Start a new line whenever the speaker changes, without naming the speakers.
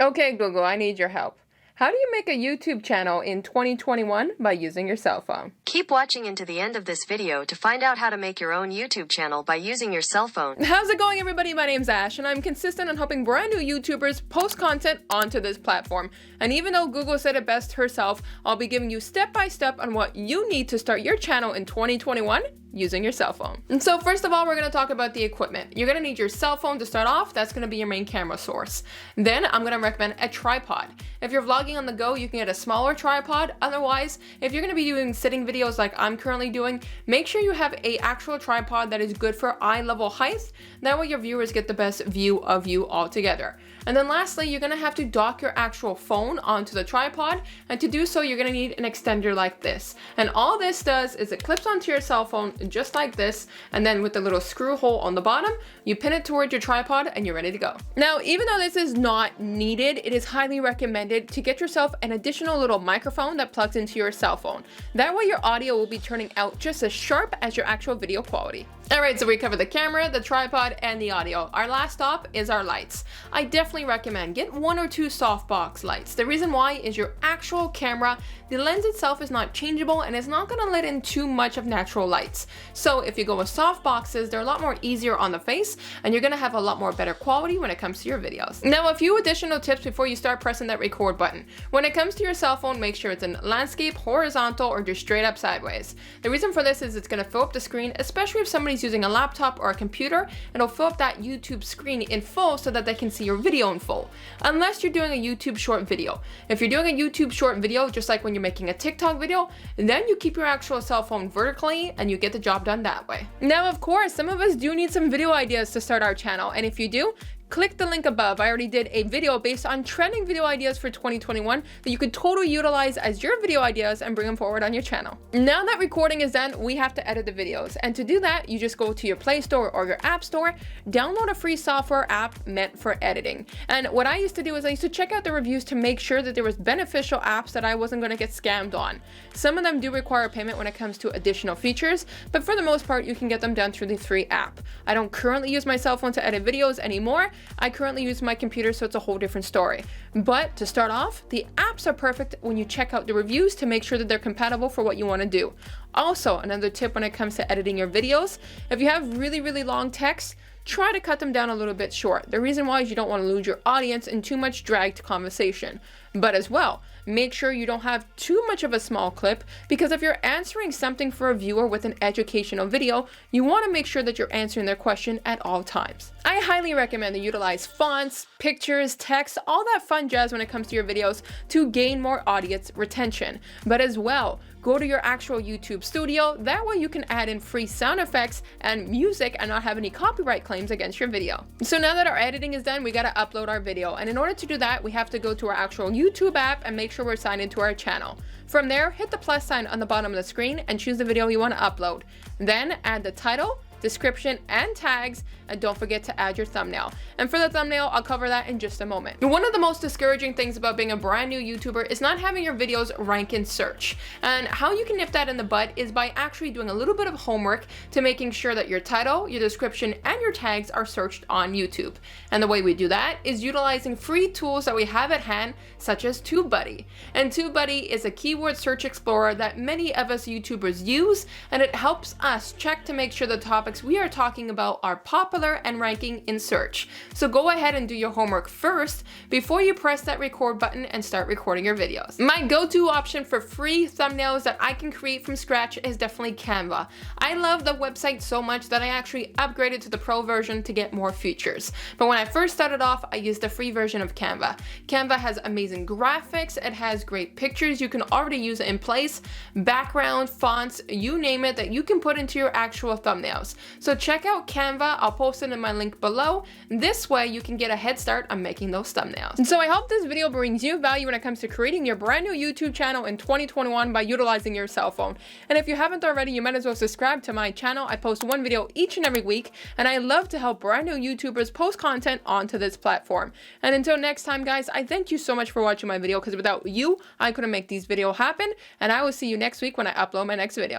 Okay, Google, I need your help. How do you make a YouTube channel in 2021 by using your cell phone?
Keep watching into the end of this video to find out how to make your own YouTube channel by using your cell phone.
How's it going, everybody? My name's Ash, and I'm consistent on helping brand new YouTubers post content onto this platform. And even though Google said it best herself, I'll be giving you step-by-step on what you need to start your channel in 2021 using your cell phone. And so first of all, we're gonna talk about the equipment. You're gonna need your cell phone to start off. That's gonna be your main camera source. Then I'm gonna recommend a tripod. If you're vlogging on the go, you can get a smaller tripod. Otherwise, if you're gonna be doing sitting videos like I'm currently doing, make sure you have a actual tripod that is good for eye level height. That way your viewers get the best view of you altogether. And then lastly, you're gonna have to dock your actual phone onto the tripod. And to do so, you're gonna need an extender like this. And all this does is it clips onto your cell phone just like this. And then with the little screw hole on the bottom, you pin it towards your tripod and you're ready to go. Now, even though this is not needed, it is highly recommended to get yourself an additional little microphone that plugs into your cell phone. That way your audio will be turning out just as sharp as your actual video quality. All right, so we covered the camera, the tripod, and the audio. Our last stop is our lights. I definitely recommend get 1 or 2 softbox lights. The reason why is your actual camera, the lens itself is not changeable and it's not gonna let in too much of natural lights. So if you go with soft boxes, they're a lot more easier on the face and you're gonna have a lot more better quality when it comes to your videos. Now, a few additional tips before you start pressing that record button. When it comes to your cell phone, make sure it's in landscape, horizontal, or just straight up sideways. The reason for this is it's gonna fill up the screen, especially if somebody's using a laptop or a computer, it'll fill up that YouTube screen in full so that they can see your video in full. Unless you're doing a YouTube short video. If you're doing a YouTube short video, just like when you're making a TikTok video, then you keep your actual cell phone vertically and you get the job done that way. Now, of course, some of us do need some video ideas to start our channel, and if you do, click the link above. I already did a video based on trending video ideas for 2021 that you could totally utilize as your video ideas and bring them forward on your channel. Now that recording is done, we have to edit the videos. And to do that, you just go to your Play Store or your App Store, download a free software app meant for editing. And what I used to do is I used to check out the reviews to make sure that there was beneficial apps that I wasn't going to get scammed on. Some of them do require payment when it comes to additional features, but for the most part, you can get them done through the free app. I don't currently use my cell phone to edit videos anymore. I currently use my computer, so it's a whole different story. But to start off, the apps are perfect when you check out the reviews to make sure that they're compatible for what you want to do. Also, another tip when it comes to editing your videos, if you have really long text, try to cut them down a little bit short. The reason why is you don't want to lose your audience in too much dragged conversation. But as well, make sure you don't have too much of a small clip, because if you're answering something for a viewer with an educational video, you want to make sure that you're answering their question at all times. I highly recommend that you utilize fonts, pictures, text, all that fun jazz when it comes to your videos to gain more audience retention. But as well, go to your actual YouTube studio. That way you can add in free sound effects and music and not have any copyright claims against your video. So now that our editing is done, we got to upload our video. And in order to do that, we have to go to our actual YouTube app and make sure we're signed into our channel. From there, hit the plus sign on the bottom of the screen and choose the video you want to upload. Then add the title, description, and tags, and don't forget to add your thumbnail. And for the thumbnail, I'll cover that in just a moment. One of the most discouraging things about being a brand new YouTuber is not having your videos rank in search. And how you can nip that in the bud is by actually doing a little bit of homework to making sure that your title, your description, and your tags are searched on YouTube. And the way we do that is utilizing free tools that we have at hand, such as TubeBuddy. And TubeBuddy is a keyword search explorer that many of us YouTubers use, and it helps us check to make sure the topics we are talking about are popular and ranking in search. So go ahead and do your homework first before you press that record button and start recording your videos. My go-to option for free thumbnails that I can create from scratch is definitely Canva. I love the website so much that I actually upgraded to the pro version to get more features. But when I first started off, I used the free version of Canva. Canva has amazing graphics, it has great pictures, you can already use it in place, background, fonts, you name it, that you can put into your actual thumbnails. So check out Canva, I'll post it in my link below. This way you can get a head start on making those thumbnails. And so I hope this video brings you value when it comes to creating your brand new YouTube channel in 2021 by utilizing your cell phone. And if you haven't already, you might as well subscribe to my channel. I post one video each and every week, and I love to help brand new YouTubers post content onto this platform. And until next time, guys, I thank you so much for watching my video, because without you, I couldn't make these videos happen. And I will see you next week when I upload my next video.